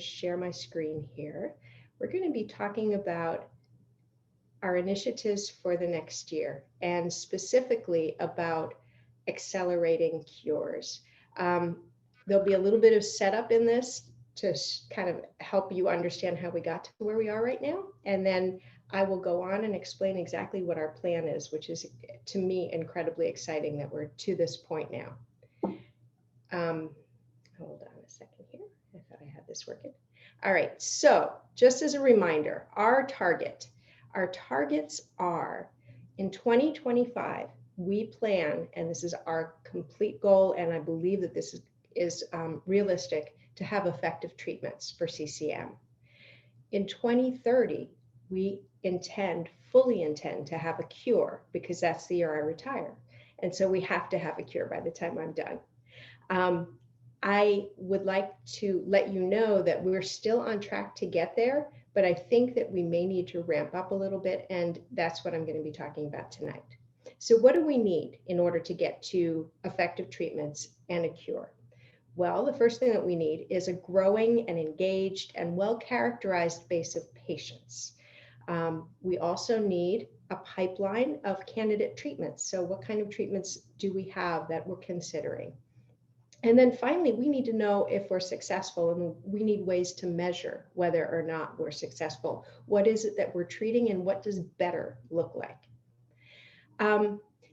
to share my screen here. We're going to be talking about our initiatives for the next year, and specifically about accelerating cures. There'll be a little bit of setup in this to kind of help you understand how we got to where we are right now. And then I will go on and explain exactly what our plan is, which is, to me, incredibly exciting that we're to this point now. Hold on a second here. I thought I had this working. All right, so just as a reminder, our targets are in 2025, we plan, and this is our complete goal, and I believe that this is realistic, to have effective treatments for CCM. In 2030, we fully intend to have a cure, because that's the year I retire. And so we have to have a cure by the time I'm done. I would like to let you know that we're still on track to get there, but I think that we may need to ramp up a little bit, and that's what I'm going to be talking about tonight. So what do we need in order to get to effective treatments and a cure? Well, the first thing that we need is a growing and engaged and well-characterized base of patients. We also need a pipeline of candidate treatments. So what kind of treatments do we have that we're considering? And then finally, we need to know if we're successful, and we need ways to measure whether or not we're successful. What is it that we're treating, and what does better look like?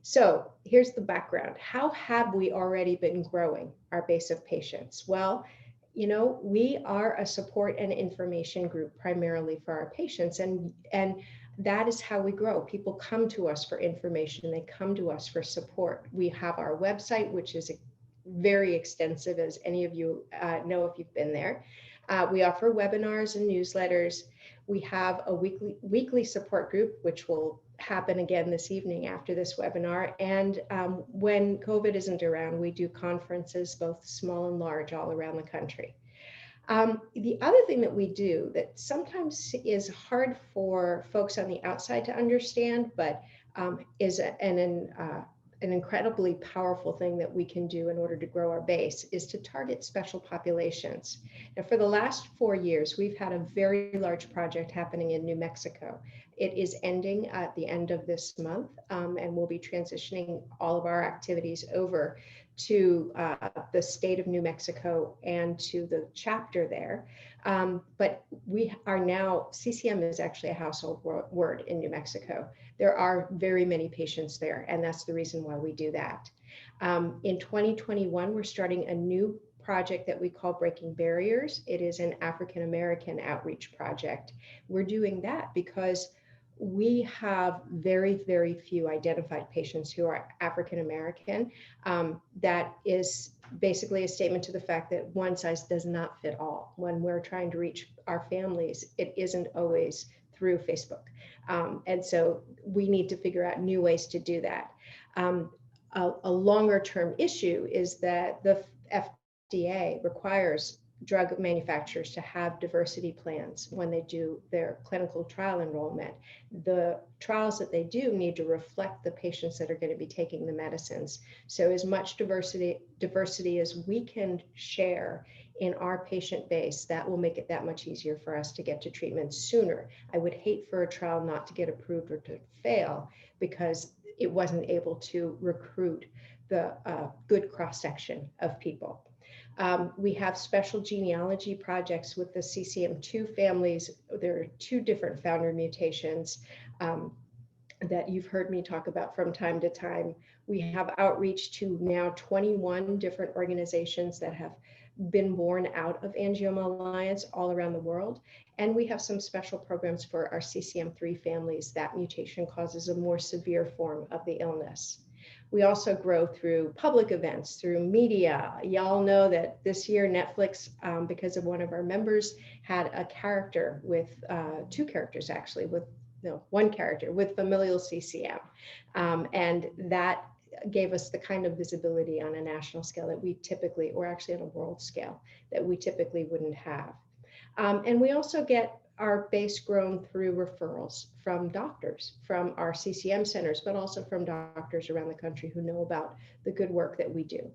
So here's the background. How have we already been growing our base of patients? Well, we are a support and information group primarily for our patients, and that is how we grow. People come to us for information. They come to us for support. We have our website, which is very extensive, as any of you know if you've been there. We offer webinars and newsletters. We have a weekly support group, which will happen again this evening after this webinar. And when COVID isn't around, we do conferences, both small and large, all around the country. The other thing that we do that sometimes is hard for folks on the outside to understand, but is an incredibly powerful thing that we can do in order to grow our base, is to target special populations. Now, for the last 4 years, we've had a very large project happening in New Mexico. It is ending at the end of this month, and we'll be transitioning all of our activities over to the state of New Mexico and to the chapter there. But we are now, CCM is actually a household word in New Mexico. There are very many patients there, and that's the reason why we do that. In 2021, we're starting a new project that we call Breaking Barriers. It is an African American outreach project. We're doing that because we have very, very few identified patients who are African American. That is basically a statement to the fact that one size does not fit all. When we're trying to reach our families, it isn't always through Facebook. And so we need to figure out new ways to do that. A longer term issue is that the FDA requires drug manufacturers to have diversity plans when they do their clinical trial enrollment. The trials that they do need to reflect the patients that are going to be taking the medicines. So as much diversity as we can share in our patient base, that will make it that much easier for us to get to treatment sooner. I would hate for a trial not to get approved or to fail because it wasn't able to recruit the good cross-section of people. We have special genealogy projects with the CCM2 families. There are 2 different founder mutations that you've heard me talk about from time to time. We have outreach to now 21 different organizations that have been born out of Angioma Alliance all around the world. And we have some special programs for our CCM3 families. That mutation causes a more severe form of the illness. We also grow through public events, through media. Y'all know that this year Netflix, because of one of our members, had a character with 2 characters actually, with one character with familial CCM. And that gave us the kind of visibility on a national scale that we typically, or actually on a world scale, that we typically wouldn't have. And we also get our base grown through referrals from doctors, from our CCM centers, but also from doctors around the country who know about the good work that we do.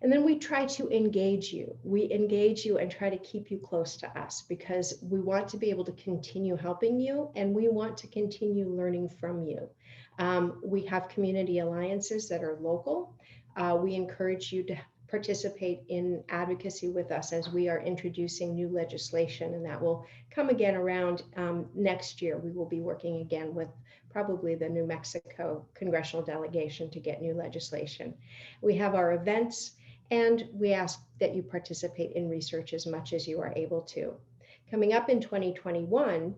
And then we try to engage you. We engage you and try to keep you close to us because we want to be able to continue helping you and we want to continue learning from you. We have community alliances that are local. We encourage you to participate in advocacy with us as we are introducing new legislation, and that will come again around next year. We will be working again with probably the New Mexico congressional delegation to get new legislation. We have our events, and we ask that you participate in research as much as you are able to. Coming up in 2021,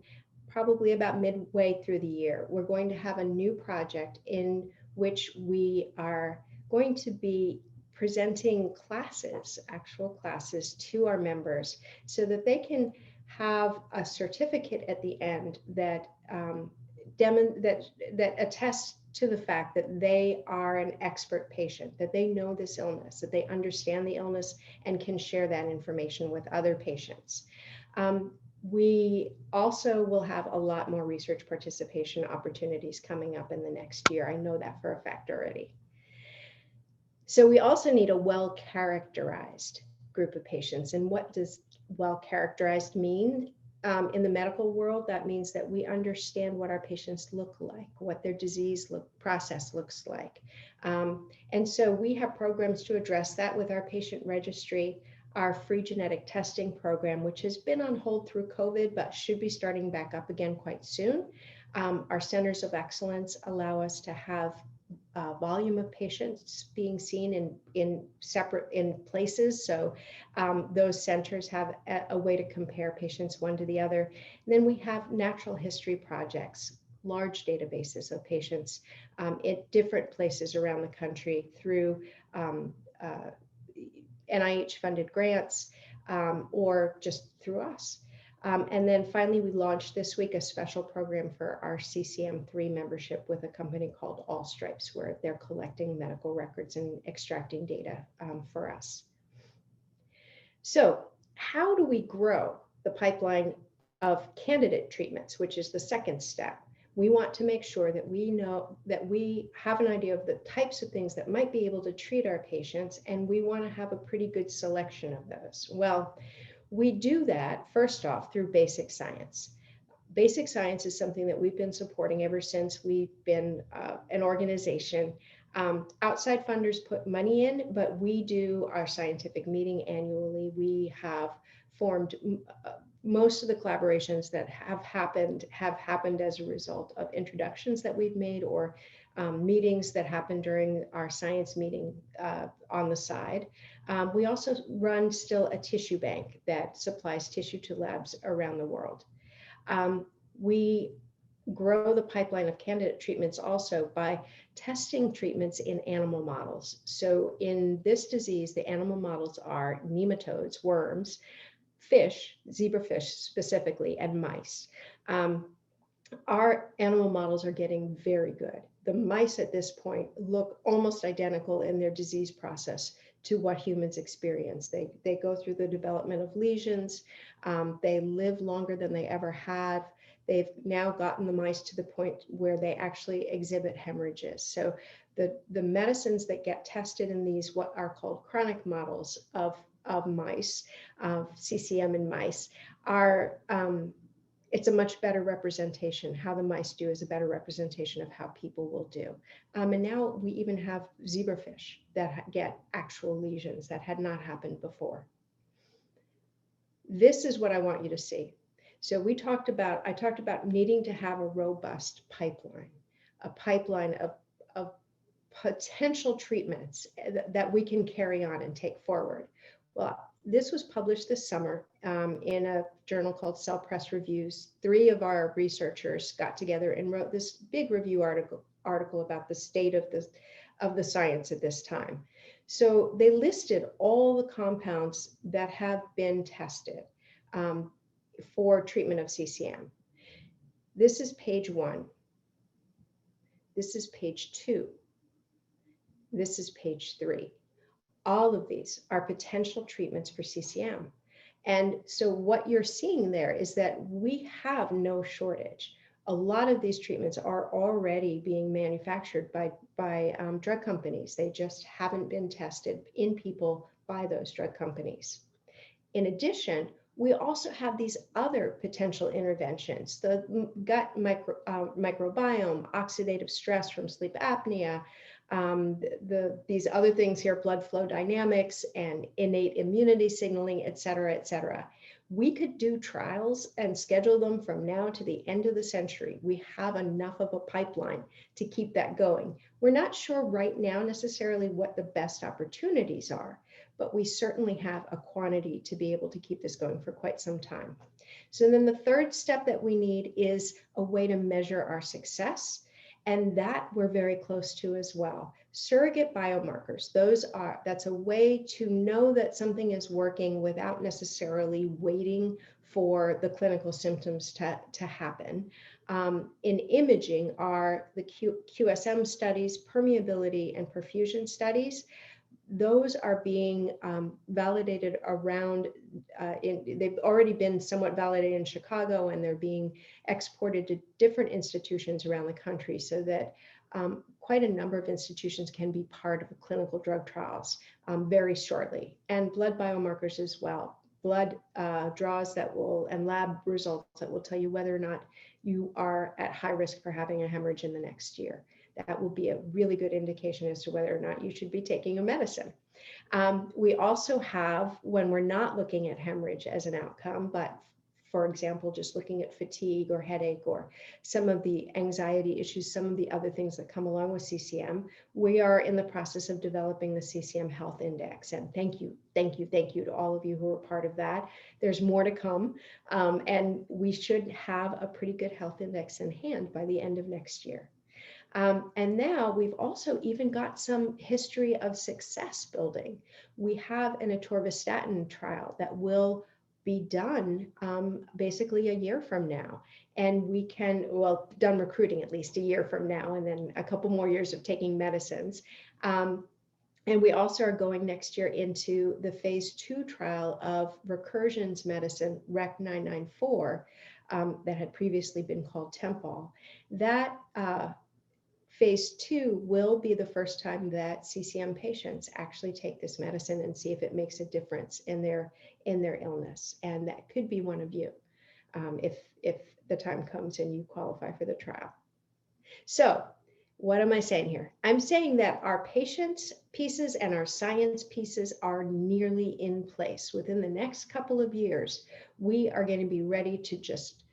probably about midway through the year, we're going to have a new project in which we are going to be presenting classes, actual classes to our members so that they can have a certificate at the end that that attests to the fact that they are an expert patient, that they know this illness, that they understand the illness and can share that information with other patients. We also will have a lot more research participation opportunities coming up in the next year. I know that for a fact already. So we also need a well-characterized group of patients. And what does well-characterized mean? In the medical world, that means that we understand what our patients look like, what their disease process looks like. And so we have programs to address that with our patient registry, our free genetic testing program, which has been on hold through COVID, but should be starting back up again quite soon. Our centers of excellence allow us to have volume of patients being seen in separate places. So those centers have a way to compare patients one to the other. And then we have natural history projects, large databases of patients at different places around the country through NIH funded grants or just through us. And then finally, we launched this week a special program for our CCM3 membership with a company called All Stripes, where they're collecting medical records and extracting data for us. So how do we grow the pipeline of candidate treatments, which is the second step? We want to make sure that we know that we have an idea of the types of things that might be able to treat our patients, and we want to have a pretty good selection of those. Well, we do that, first off, through basic science. Basic science is something that we've been supporting ever since we've been an organization. Outside funders put money in, but we do our scientific meeting annually. We have formed most of the collaborations that have happened as a result of introductions that we've made or meetings that happen during our science meeting on the side. We also run still a tissue bank that supplies tissue to labs around the world. We grow the pipeline of candidate treatments also by testing treatments in animal models. So in this disease, the animal models are nematodes, worms, fish, zebrafish specifically, and mice. Our animal models are getting very good. The mice at this point look almost identical in their disease process to what humans experience. They go through the development of lesions. They live longer than they ever have. They've now gotten the mice to the point where they actually exhibit hemorrhages. So the medicines that get tested in these, what are called chronic models of mice, CCM in mice, are it's a much better representation. How the mice do is a better representation of how people will do. And now we even have zebrafish that get actual lesions that had not happened before. This is what I want you to see. So I talked about needing to have a robust pipeline, a pipeline of potential treatments that we can carry on and take forward. Well, this was published this summer in a journal called Cell Press Reviews. 3 of our researchers got together and wrote this big review article about the state of the science at this time. So they listed all the compounds that have been tested for treatment of CCM. This is page 1. This is page 2. This is page 3. All of these are potential treatments for CCM. And so what you're seeing there is that we have no shortage a lot of these treatments are already being manufactured by drug companies. They just haven't been tested in people by those drug companies. In addition, we also have these other potential interventions, the gut microbiome, oxidative stress from sleep apnea, these other things here, blood flow dynamics and innate immunity signaling, et cetera, et cetera. We could do trials and schedule them from now to the end of the century. We have enough of a pipeline to keep that going. We're not sure right now necessarily what the best opportunities are, but we certainly have a quantity to be able to keep this going for quite some time. So then the third step that we need is a way to measure our success. And that we're very close to as well. Surrogate biomarkers, that's a way to know that something is working without necessarily waiting for the clinical symptoms to happen. In imaging are the QSM studies, permeability and perfusion studies. Those are being validated around, they've already been somewhat validated in Chicago, and they're being exported to different institutions around the country so that quite a number of institutions can be part of clinical drug trials very shortly. And blood biomarkers as well. Blood draws and lab results that will tell you whether or not you are at high risk for having a hemorrhage in the next year. That will be a really good indication as to whether or not you should be taking a medicine. We also have, when we're not looking at hemorrhage as an outcome, but for example, just looking at fatigue or headache or some of the anxiety issues, some of the other things that come along with CCM, we are in the process of developing the CCM Health Index. And thank you to all of you who are part of that. There's more to come, and we should have a pretty good health index in hand by the end of next year. And now we've also even got some history of success building. We have an atorvastatin trial that will be done basically a year from now. And we can, done recruiting at least a year from now, and then a couple more years of taking medicines. And we also are going next year into the phase 2 trial of Recursion's medicine, REC 994, that had previously been called Tempol. That phase 2 will be the first time that CCM patients actually take this medicine and see if it makes a difference in their illness. And that could be one of you if the time comes and you qualify for the trial. So what am I saying here? I'm saying that our patients pieces and our science pieces are nearly in place. Within the next couple of years, we are going to be ready to just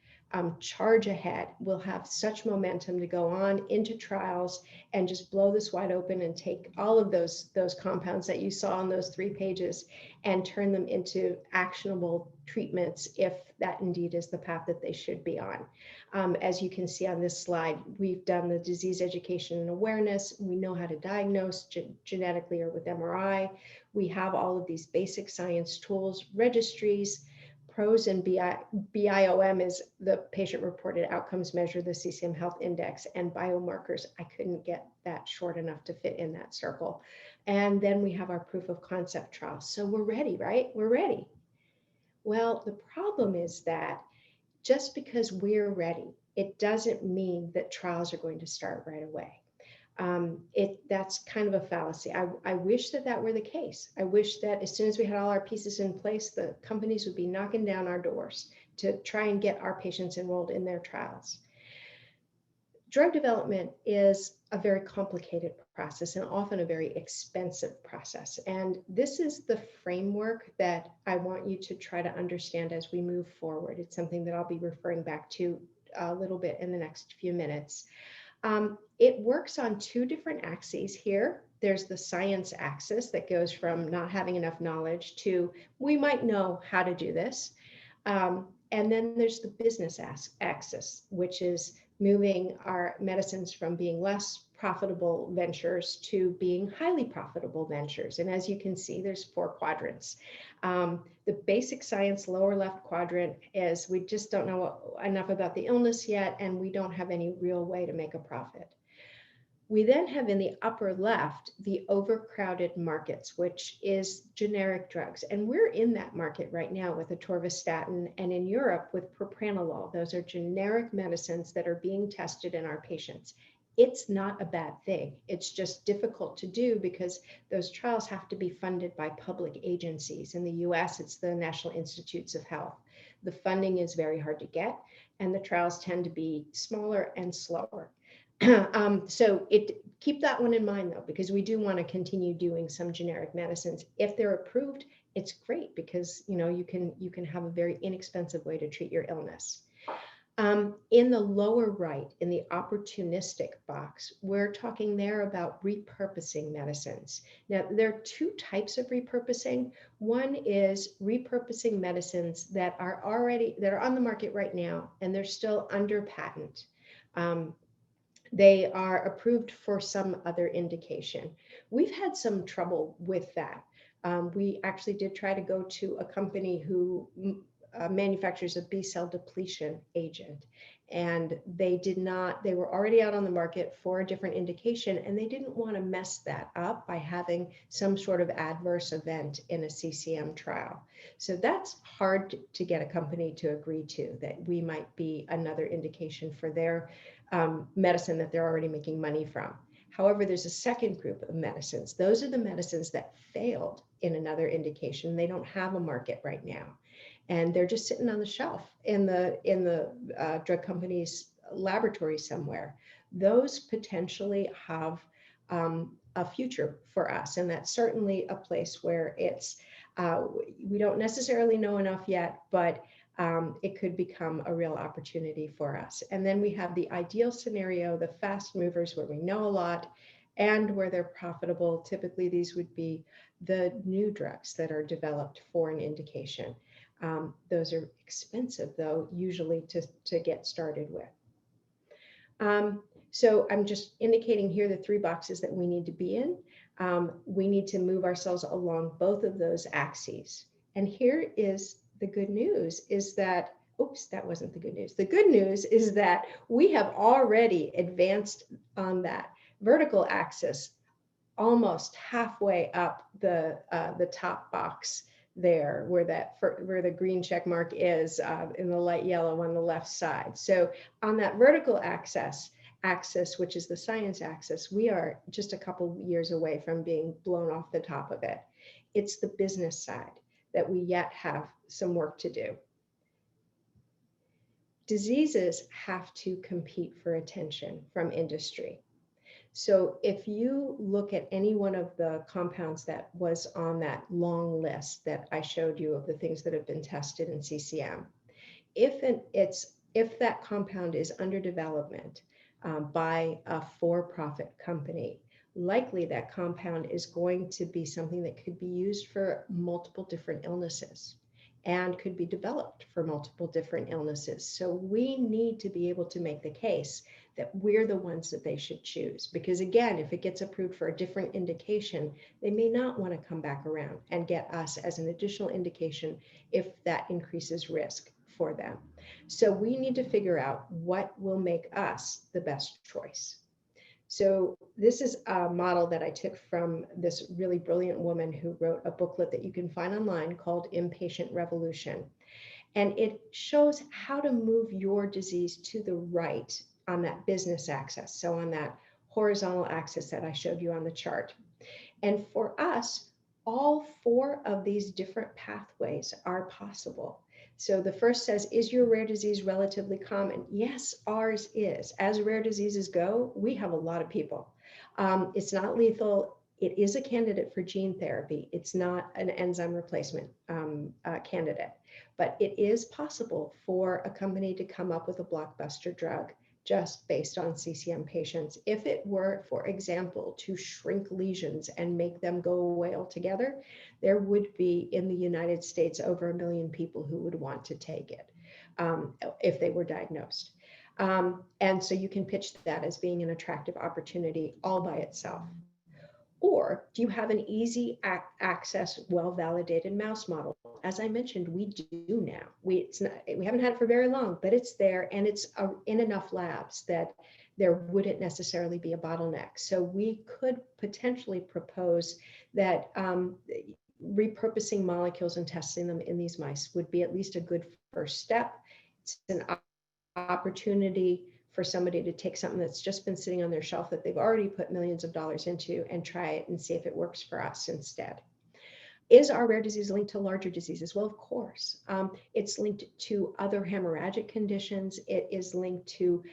charge ahead. We'll have such momentum to go on into trials and just blow this wide open and take all of those compounds that you saw on those 3 pages and turn them into actionable treatments if that indeed is the path that they should be on. As you can see on this slide, we've done the disease education and awareness. We know how to diagnose genetically or with MRI. We have all of these basic science tools, registries. PROS and BIOM is the patient-reported outcomes measure, the CCM Health Index, and biomarkers. I couldn't get that short enough to fit in that circle. And then we have our proof of concept trial. So we're ready, right? We're ready. Well, the problem is that just because we're ready, it doesn't mean that trials are going to start right away. That's kind of a fallacy. I wish that were the case. I wish that as soon as we had all our pieces in place, the companies would be knocking down our doors to try and get our patients enrolled in their trials. Drug development is a very complicated process and often a very expensive process. And this is the framework that I want you to try to understand as we move forward. It's something that I'll be referring back to a little bit in the next few minutes. It works on 2 different axes here. There's the science axis that goes from not having enough knowledge to we might know how to do this. And then there's the business axis, which is moving our medicines from being less profitable ventures to being highly profitable ventures. And as you can see, there's 4 quadrants. The basic science lower left quadrant is we just don't know enough about the illness yet, and we don't have any real way to make a profit. We then have in the upper left the overcrowded markets, which is generic drugs. And we're in that market right now with atorvastatin, and in Europe with propranolol. Those are generic medicines that are being tested in our patients. It's not a bad thing. It's just difficult to do because those trials have to be funded by public agencies. In the US, it's the National Institutes of Health. The funding is very hard to get, and the trials tend to be smaller and slower. So keep that one in mind though, because we do want to continue doing some generic medicines. If they're approved, it's great because you can have a very inexpensive way to treat your illness. In the lower right, in the opportunistic box, we're talking there about repurposing medicines. Now, there are two types of repurposing. One is repurposing medicines that are on the market right now, and they're still under patent. They are approved for some other indication. We've had some trouble with that. We actually did try to go to a company who manufactures a B-cell depletion agent, and they were already out on the market for a different indication, and they didn't want to mess that up by having some sort of adverse event in a CCM trial. So that's hard to get a company to agree to, that we might be another indication for their medicine that they're already making money from. However, there's a second group of medicines. Those are the medicines that failed in another indication. They don't have a market right now, and they're just sitting on the shelf in the drug company's laboratory somewhere. Those potentially have a future for us, and that's certainly a place where it's we don't necessarily know enough yet, but it could become a real opportunity for us. And then we have the ideal scenario, the fast movers where we know a lot and where they're profitable. Typically, these would be the new drugs that are developed for an indication. Those are expensive, though, usually to get started with. So I'm just indicating here the three boxes that we need to be in. We need to move ourselves along both of those axes. And here is the good news is that, oops, that wasn't the good news. The good news is that we have already advanced on that vertical axis almost halfway up the top box there, where the green check mark is in the light yellow on the left side. So on that vertical axis, which is the science axis, we are just a couple years away from being blown off the top of it. It's the business side that we yet have some work to do. Diseases have to compete for attention from industry. So if you look at any one of the compounds that was on that long list that I showed you of the things that have been tested in CCM, if that compound is under development by a for-profit company, likely that compound is going to be something that could be used for multiple different illnesses and could be developed for multiple different illnesses. So we need to be able to make the case that we're the ones that they should choose. Because again, if it gets approved for a different indication, they may not want to come back around and get us as an additional indication if that increases risk for them. So we need to figure out what will make us the best choice. So this is a model that I took from this really brilliant woman who wrote a booklet that you can find online called Impatient Revolution. And it shows how to move your disease to the right on that business axis. So on that horizontal axis that I showed you on the chart. And for us, all four of these different pathways are possible. So the first says, is your rare disease relatively common? Yes, ours is. As rare diseases go, we have a lot of people. It's not lethal. It is a candidate for gene therapy. It's not an enzyme replacement candidate, but it is possible for a company to come up with a blockbuster drug just based on CCM patients. If it were, for example, to shrink lesions and make them go away altogether, there would be in the United States over 1 million people who would want to take it if they were diagnosed. And so you can pitch that as being an attractive opportunity all by itself. Or do you have an easy access, well-validated mouse model? As I mentioned, we do now. We haven't had it for very long, but it's there, and it's in enough labs that there wouldn't necessarily be a bottleneck. So we could potentially propose that repurposing molecules and testing them in these mice would be at least a good first step. It's an opportunity for somebody to take something that's just been sitting on their shelf that they've already put millions of dollars into and try it and see if it works for us instead. Is our rare disease linked to larger diseases? Well, of course. It's linked to other hemorrhagic conditions. It is linked to,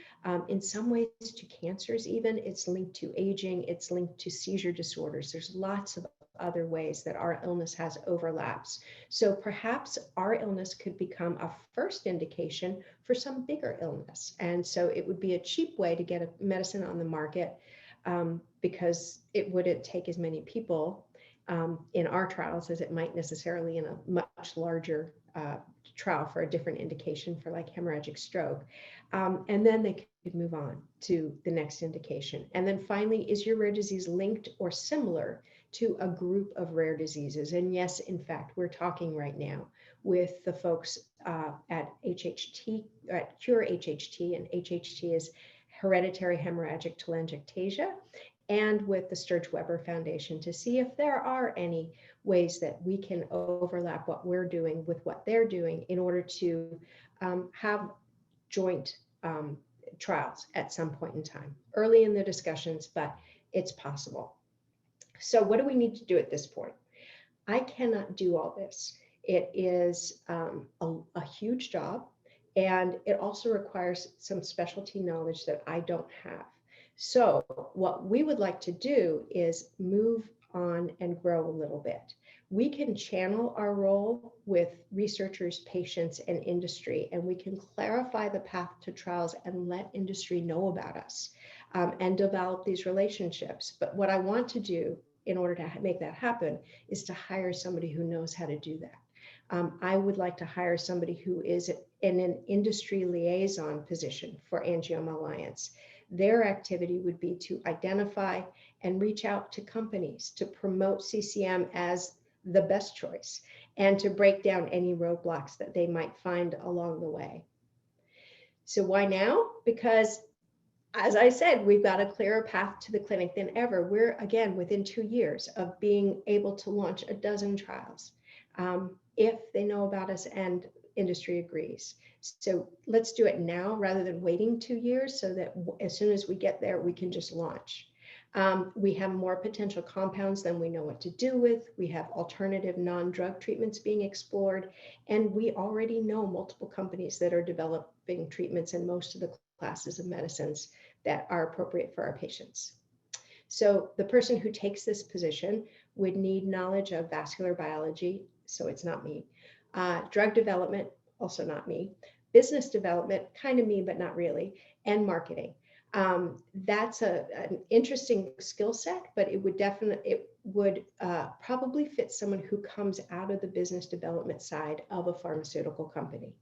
in some ways, to cancers even. It's linked to aging. It's linked to seizure disorders. There's lots of other ways that our illness has overlaps. So perhaps our illness could become a first indication for some bigger illness. And so it would be a cheap way to get a medicine on the market because it wouldn't take as many people in our trials as it might necessarily in a much larger trial for a different indication for like hemorrhagic stroke. And then they could move on to the next indication. And then finally, is your rare disease linked or similar to a group of rare diseases? And yes, in fact, we're talking right now with the folks at HHT, at Cure HHT, and HHT is hereditary hemorrhagic telangiectasia, and with the Sturge-Weber Foundation to see if there are any ways that we can overlap what we're doing with what they're doing in order to have joint trials at some point in time. Early in the discussions, but it's possible. So what do we need to do at this point? I cannot do all this. It is a huge job, and it also requires some specialty knowledge that I don't have. So what we would like to do is move on and grow a little bit. We can channel our role with researchers, patients, and industry, and we can clarify the path to trials and let industry know about us and develop these relationships. But what I want to do in order to make that happen is to hire somebody who knows how to do that. I would like to hire somebody who is in an industry liaison position for Angioma Alliance. Their activity would be to identify and reach out to companies to promote CCM as the best choice and to break down any roadblocks that they might find along the way. So why now? Because as I said, we've got a clearer path to the clinic than ever. We're, again, within 2 years of being able to launch a dozen trials if they know about us and industry agrees. So let's do it now rather than waiting 2 years so that as soon as we get there, we can just launch. We have more potential compounds than we know what to do with. We have alternative non-drug treatments being explored, and we already know multiple companies that are developing treatments in most of the classes of medicines that are appropriate for our patients. So the person who takes this position would need knowledge of vascular biology, so it's not me. Drug development, also not me. Business development, kind of me, but not really, and marketing. That's an interesting skill set, but it would probably fit someone who comes out of the business development side of a pharmaceutical company.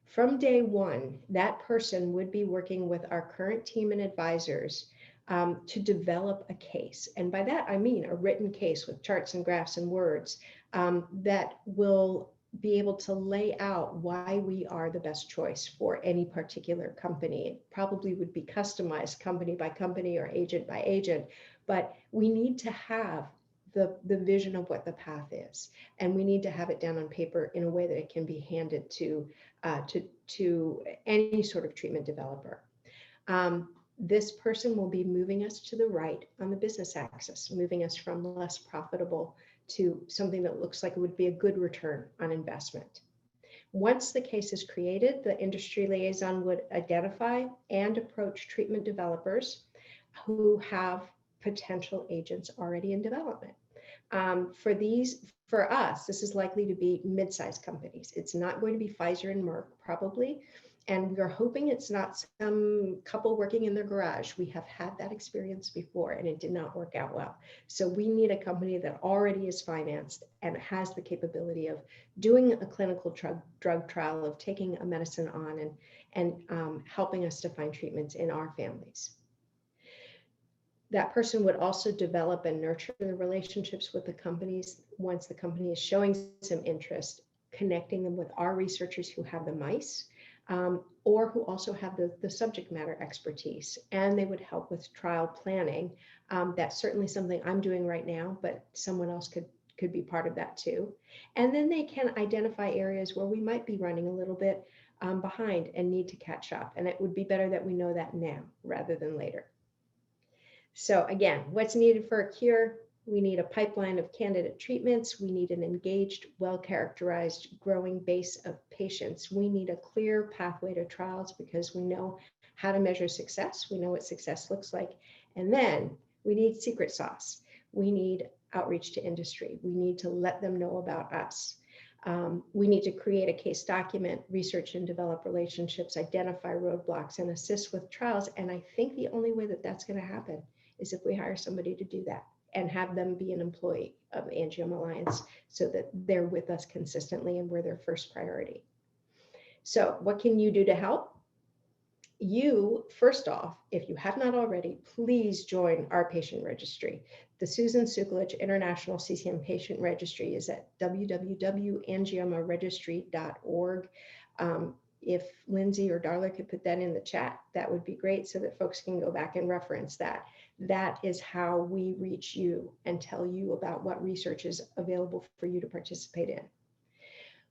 From day one, that person would be working with our current team and advisors to develop a case. And by that, I mean a written case with charts and graphs and words that will be able to lay out why we are the best choice for any particular company. It probably would be customized company by company or agent by agent, but we need to have the vision of what the path is. And we need to have it down on paper in a way that it can be handed to any sort of treatment developer. This person will be moving us to the right on the business axis, moving us from less profitable to something that looks like it would be a good return on investment. Once the case is created, the industry liaison would identify and approach treatment developers who have potential agents already in development. For us, this is likely to be mid-sized companies. It's not going to be Pfizer and Merck, probably. And we're hoping it's not some couple working in their garage. We have had that experience before and it did not work out well. So we need a company that already is financed and has the capability of doing a clinical drug trial, of taking a medicine on and helping us to find treatments in our families. That person would also develop and nurture the relationships with the companies once the company is showing some interest, connecting them with our researchers who have the mice, or who also have the subject matter expertise, and they would help with trial planning. That's certainly something I'm doing right now, but someone else could be part of that too. And then they can identify areas where we might be running a little bit behind and need to catch up. And it would be better that we know that now rather than later. So again, what's needed for a cure? We need a pipeline of candidate treatments. We need an engaged, well-characterized, growing base of patients. We need a clear pathway to trials because we know how to measure success. We know what success looks like. And then we need secret sauce. We need outreach to industry. We need to let them know about us. We need to create a case document, research and develop relationships, identify roadblocks, and assist with trials. And I think the only way that that's going to happen is if we hire somebody to do that and have them be an employee of Angioma Alliance so that they're with us consistently and we're their first priority. So what can you do to help? You, first off, if you have not already, please join our patient registry. The Susan Suklich International CCM Patient Registry is at www.angiomaregistry.org. If Lindsay or Darla could put that in the chat, that would be great so that folks can go back and reference that. That is how we reach you and tell you about what research is available for you to participate in.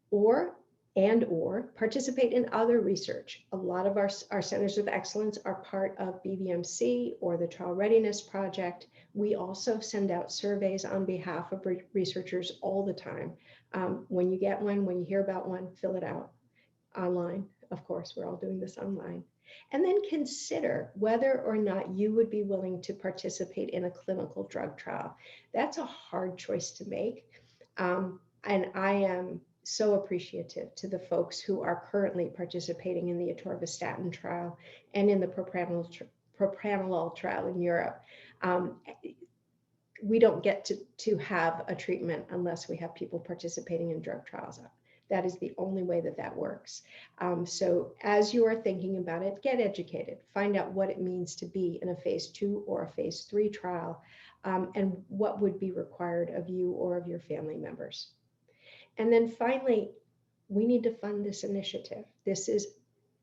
Or participate in other research. A lot of our centers of excellence are part of BVMC or the Trial Readiness Project. We also send out surveys on behalf of researchers all the time. When you get one, when you hear about one, fill it out online. Of course, we're all doing this online. And then consider whether or not you would be willing to participate in a clinical drug trial. That's a hard choice to make. And I am so appreciative to the folks who are currently participating in the atorvastatin trial and in the propranolol trial in Europe. We don't get to have a treatment unless we have people participating in drug trials. That is the only way that that works. So as you are thinking about it, get educated, find out what it means to be in a phase 2 or a phase 3 trial, and what would be required of you or of your family members. And then finally, we need to fund this initiative. This is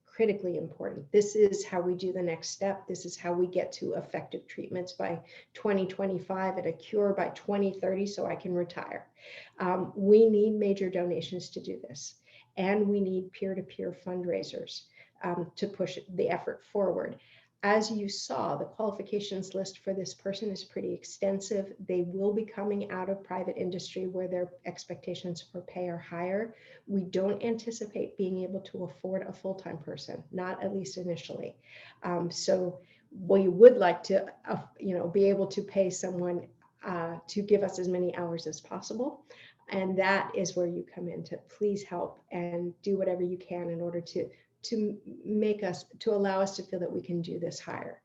critically important. This is how we do the next step. This is how we get to effective treatments by 2025 and a cure by 2030 so I can retire. We need major donations to do this. And we need peer-to-peer fundraisers to push the effort forward. As you saw, the qualifications list for this person is pretty extensive. They will be coming out of private industry where their expectations for pay are higher. We don't anticipate being able to afford a full-time person, not at least initially. So we would like to, be able to pay someone to give us as many hours as possible. And that is where you come in to please help and do whatever you can in order to allow us to feel that we can do this higher.